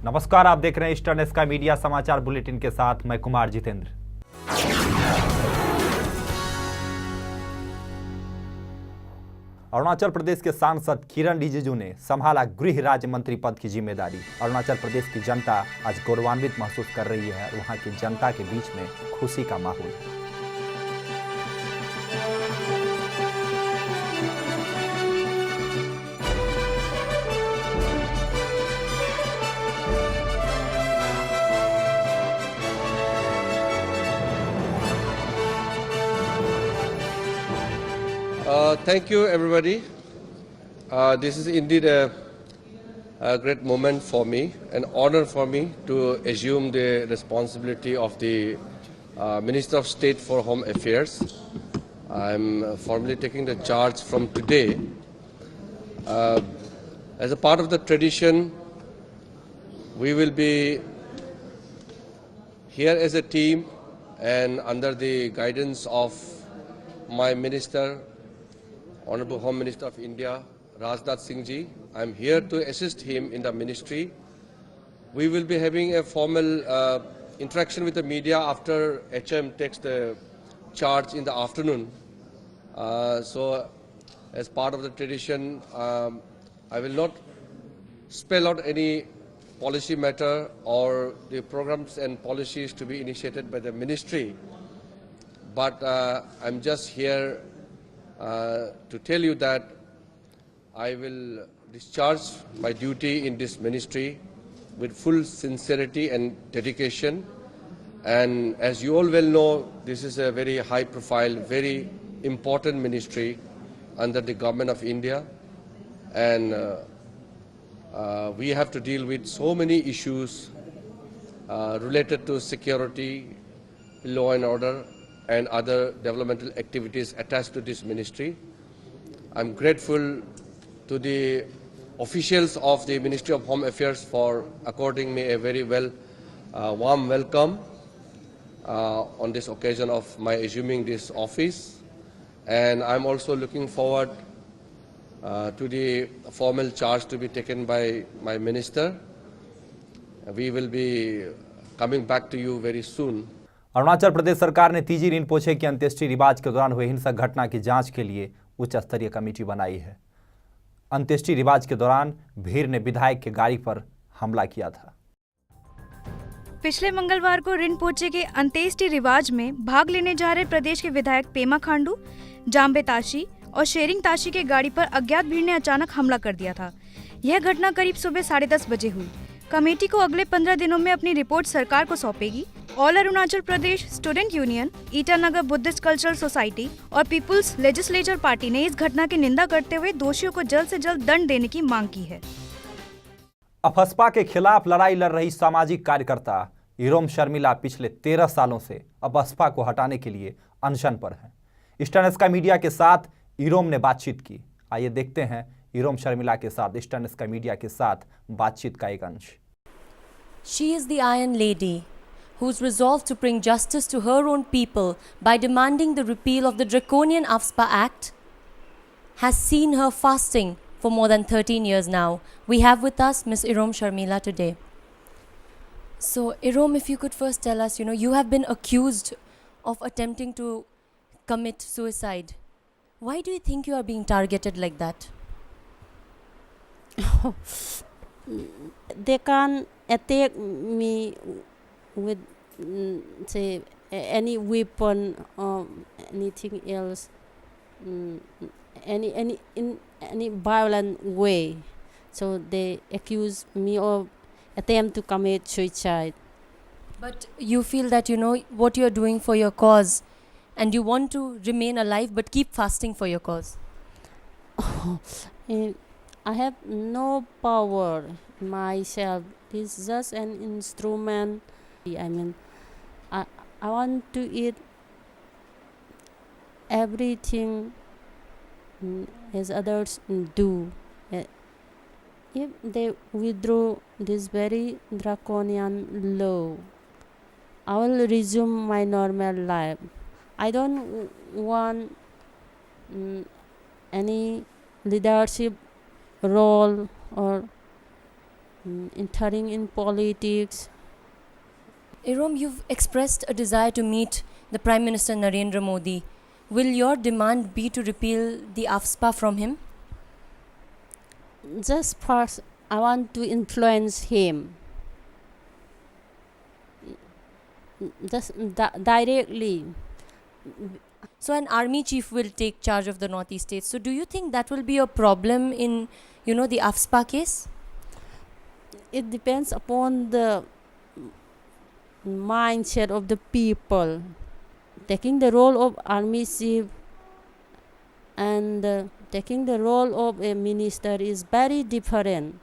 नमस्कार, आप देख रहे हैं ईस्टर्न स्काई मीडिया समाचार बुलेटिन के साथ मैं कुमार जितेंद्र। अरुणाचल प्रदेश के सांसद किरण रिजिजू ने संभाला गृह राज्य मंत्री पद की जिम्मेदारी। अरुणाचल प्रदेश की जनता आज गौरवान्वित महसूस कर रही है और वहां की जनता के बीच में खुशी का माहौल है। Thank you, everybody. This is indeed a great moment for me, an honor for me to assume the responsibility of the Minister of State for Home Affairs. I'm formally taking the charge from today. As a part of the tradition, we will be here as a team and under the guidance of my Minister, Honorable Home Minister of India, Rajnath Singh Ji. I'm here to assist him in the ministry. We will be having a formal interaction with the media after HM takes the charge in the afternoon. So as part of the tradition, I will not spell out any policy matter or the programs and policies to be initiated by the ministry. But I'm just here to tell you that I will discharge my duty in this ministry with full sincerity and dedication. And as you all well know, this is a very high profile, very important ministry under the government of India. And we have to deal with so many issues related to security, law and order, and other developmental activities attached to this ministry. I'm grateful to the officials of the Ministry of Home Affairs for according me a very warm welcome on this occasion of my assuming this office. And I'm also looking forward to the formal charge to be taken by my minister. We will be coming back to you very soon. Arunachal Pradesh सरकार ने तेजी रिनपोछे की अंत्येष्टि रिवाज के दौरान हुए हिंसक घटना की जांच के लिए उच्च स्तरीय कमेटी बनाई है। अंत्येष्टि रिवाज के दौरान भीड़ ने विधायक की गाड़ी पर हमला किया था। पिछले मंगलवार को रिनपोछे के अंत्येष्टि रिवाज में भाग लेने जा रहे प्रदेश के विधायक पेमा खांडू, जाम्बे ताशी और शेरिंग ताशी के गाड़ी पर अज्ञात भीड़ ने अचानक हमला कर दिया था। यह घटना करीब सुबह 10:30 बजे हुई। कमेटी को अगले 15 दिनों में अपनी रिपोर्ट सरकार को सौंपेगी। All Arunachal Pradesh student union, Itanagar Buddhist cultural society और पीपुल्स लेजिस्लेचर पार्टी ने इस घटना की निंदा करते हुए दोषियों को जल्द से जल्द दंड देने की मांग की है। अफस्पा के खिलाफ लड़ाई लड़ रही सामाजिक कार्यकर्ता इरोम शर्मिला पिछले 13 सालों से अफस्पा को हटाने के लिए अनशन पर हैं। ईस्टर्न स्काई मीडिया के साथ इरोम ने बातचीत की। आइए देखते हैं इरोम शर्मिला के साथ ईस्टर्न स्काई मीडिया के साथ बातचीत का एक अंश। She is the Iron Lady, who's resolved to bring justice to her own people by demanding the repeal of the draconian AFSPA Act, has seen her fasting for more than 13 years now. We have with us Ms. Irom Sharmila today. So, Irom, if you could first tell us, you have been accused of attempting to commit suicide. Why do you think you are being targeted like that? They can't attack me with say any weapon or anything else, any violent way. So they accuse me of attempt to commit suicide. But you feel that what you are doing for your cause, and you want to remain alive but keep fasting for your cause. I have no power myself. This is just an instrument. I mean, I want to eat everything as others do. If they withdraw this very draconian law, I will resume my normal life. I don't want any leadership role or entering in politics. Irom, you've expressed a desire to meet the Prime Minister Narendra Modi. Will your demand be to repeal the AFSPA from him? Just first, I want to influence him. Just directly. So an army chief will take charge of the Northeast states. So do you think that will be a problem in, the AFSPA case? It depends upon the mindset of the people. Taking the role of army chief and taking the role of a minister is very different.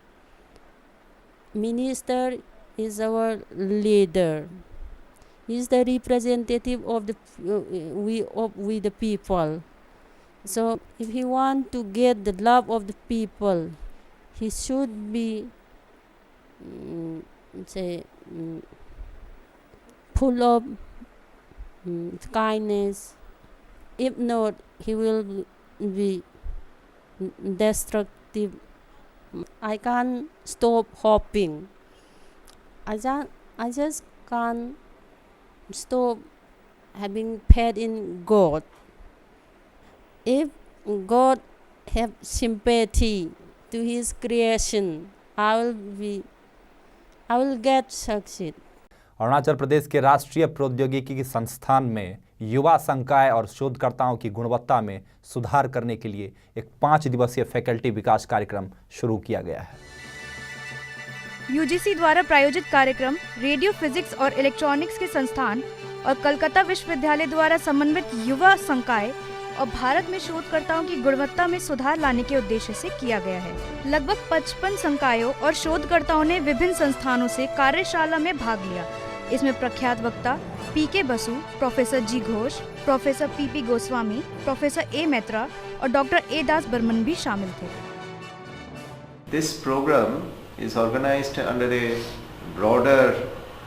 Minister is our leader. He is the representative of the we the people. So if he want to get the love of the people, he should be full of kindness. If not, he will be destructive. I can't stop hoping. I just can't stop having faith in God. If God have sympathy to his creation, I will get succeed. Arunachal Pradesh के राष्ट्रीय प्रौद्योगिकी संस्थान में युवा संकाय और शोधकर्ताओं की गुणवत्ता में सुधार करने के लिए एक 5 दिवसीय फैकल्टी विकास कार्यक्रम शुरू किया गया है। यूजीसी द्वारा प्रायोजित कार्यक्रम रेडियो फिजिक्स और इलेक्ट्रॉनिक्स के संस्थान और कलकत्ता विश्वविद्यालय द्वारा समन्वित युवा संकाय और भारत में शोधकर्ताओं की गुणवत्ता में सुधार लाने के उद्देश्य से किया गया है। लगभग 55 संकायों और शोधकर्ताओं ने विभिन्न संस्थानों से कार्यशाला में भाग लिया। इसमें प्रख्यात वक्ता P K Basu, professor G Ghosh, professor P P Goswami, professor A Maitra और डॉक्टर ए दास बर्मन भी शामिल थे। This program is organized under a broader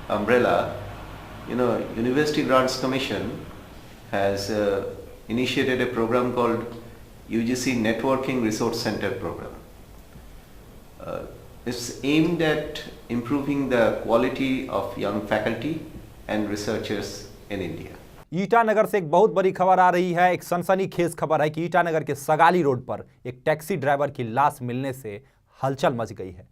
umbrella. University Grants Commission has initiated a program called UGC Networking Resource Center program. It's aimed at improving the quality of young faculty and researchers in India. Itanagar से एक बहुत बड़ी खबर आ रही है। एक सनसनीखेज खबर है कि ईटानगर के सगाली रोड पर एक टैक्सी ड्राइवर की लाश मिलने से हलचल मच गई है।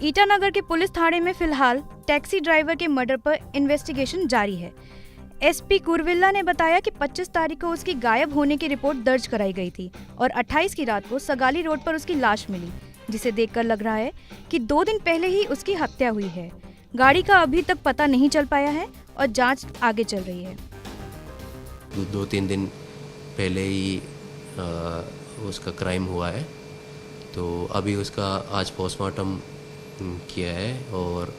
ईटानगर के पुलिस थाने में फिलहाल टैक्सी ड्राइवर के मर्डर पर इन्वेस्टिगेशन जारी है। एसपी कुरविल्ला ने बताया कि 25 तारीख को उसकी गायब होने की रिपोर्ट दर्ज कराई गई थी और 28 की रात को सगाली रोड पर उसकी लाश मिली, जिसे देखकर लग रहा है कि 2 दिन पहले ही उसकी हत्या हुई है। गाड़ी का अभी तक पता नहीं चल पाया है और जांच आगे चल रही है। 2-3 दिन पहले ही उसका क्राइम हुआ है, तो अभी उसका आज पोस्टमार्टम किया है और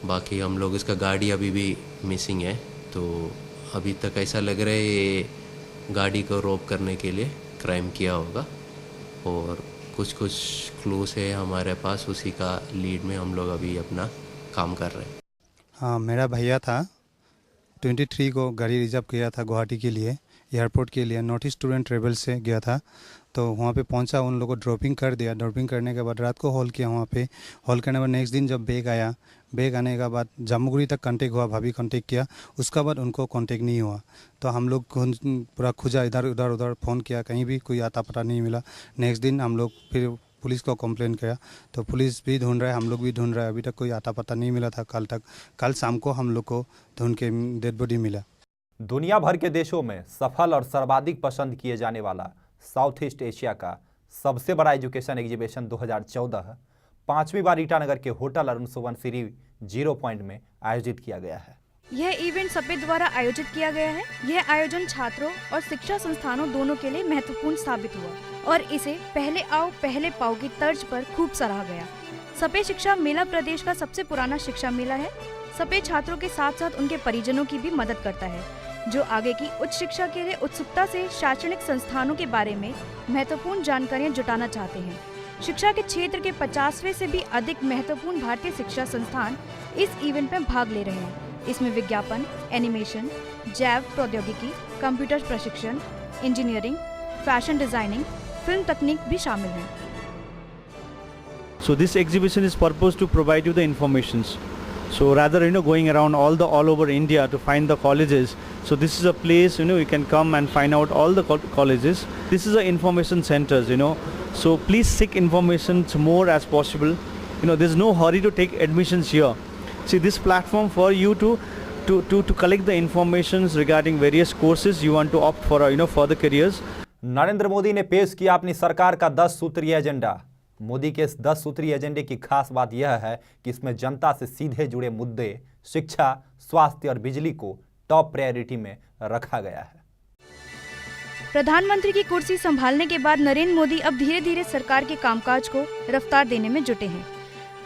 बाकी हम लोग इसका गाड़ी अभी भी मिसिंग है। तो अभी तक ऐसा लग रहा है ये गाड़ी को रोक करने के लिए क्राइम किया होगा और कुछ क्लूज है हमारे पास, उसी का लीड में हम लोग अभी अपना काम कर रहे हैं। हाँ, मेरा भैया था 23 को गाड़ी रिजर्व किया था गुवाहाटी के लिए, एयरपोर्ट के लिए। नॉर्थ ईस्ट स्टूडेंट ट्रेवल से गया था, तो वहाँ पे पहुँचा, उन लोगों को ड्रॉपिंग कर दिया। ड्रॉपिंग करने के बाद रात को हॉल किया वहाँ पे। हॉल करने के बाद नेक्स्ट दिन जब बैग आया, बैग आने के बाद जामुगुड़ी तक कांटेक्ट हुआ, भाभी कांटेक्ट किया, उसका बाद उनको कांटेक्ट नहीं हुआ। तो हम लोग पूरा खुजा, इधर उधर फ़ोन किया, कहीं भी कोई आता पता नहीं मिला। नेक्स्ट दिन हम लोग फिर पुलिस को कंप्लेंट किया, तो पुलिस भी ढूंढ रहा है, हम लोग भी ढूंढ रहे हैं। अभी तक कोई आता पता नहीं मिला था कल शाम को हम लोग को ढूंढ के डेड बॉडी मिला। दुनिया भर के देशों में सफल और सर्वाधिक पसंद किए जाने वाला साउथ ईस्ट एशिया का सबसे बड़ा एजुकेशन एग्जीबिशन 2014 5वीं बार ईटानगर के होटल अरुण सुवनसिरी 0 पॉइंट में आयोजित किया गया है। यह इवेंट सपे द्वारा आयोजित किया गया है। यह आयोजन छात्रों और शिक्षा संस्थानों दोनों के लिए महत्वपूर्ण साबित हुआ और इसे पहले आओ पहले पाओ की तर्ज पर खूब सराहा गया। सपे शिक्षा मेला प्रदेश का सबसे पुराना शिक्षा मेला है। सपे छात्रों के साथ साथ उनके परिजनों की भी मदद करता है, जो आगे की उच्च शिक्षा के लिए उत्सुकता से शैक्षणिक संस्थानों के बारे में महत्वपूर्ण जानकारियां जुटाना चाहते हैं। शिक्षा के क्षेत्र के 50वें से भी अधिक महत्वपूर्ण भारतीय शिक्षा संस्थान इस इवेंट में भाग ले रहे हैं। इसमें विज्ञापन, एनिमेशन, जैव प्रौद्योगिकी, कंप्यूटर प्रशिक्षण, इंजीनियरिंग, फैशन डिजाइनिंग, फिल्म तकनीक भी शामिल हैं। So this exhibition is purposed to provide you the informations. So rather, going around all over India to find the colleges. So this is a place, you can come and find out all the colleges. This is a information centers, So please seek information more as possible. There's no hurry to take admissions here. See, this platform for you to collect the informations regarding various courses you want to opt for, further careers. Narendra Modi ने पेश किया अपनी सरकार का 10 सूत्रीय agenda. Modi के इस 10 सूत्रीय एजेंडे की खास बात यह है कि इसमें जनता से सीधे जुड़े मुद्दे, शिक्षा, स्वास्थ्य और बिजली को टॉप प्रायोरिटी में रखा गया है। प्रधानमंत्री की कुर्सी संभालने के बाद नरेंद्र मोदी अब धीरे धीरे सरकार के कामकाज को रफ्तार देने में जुटे हैं।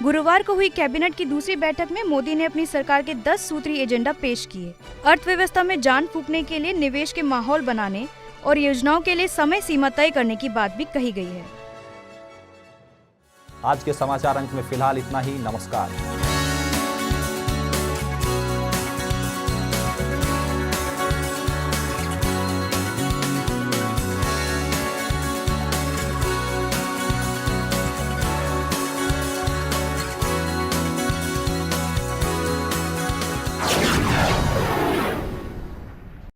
गुरुवार को हुई कैबिनेट की दूसरी बैठक में मोदी ने अपनी सरकार के 10 सूत्रीय एजेंडा पेश किए। अर्थव्यवस्था में जान फूंकने के लिए निवेश के माहौल बनाने और योजनाओं के लिए समय सीमा तय करने की बात भी कही गई है। आज के समाचार अंक में फिलहाल इतना ही। नमस्कार।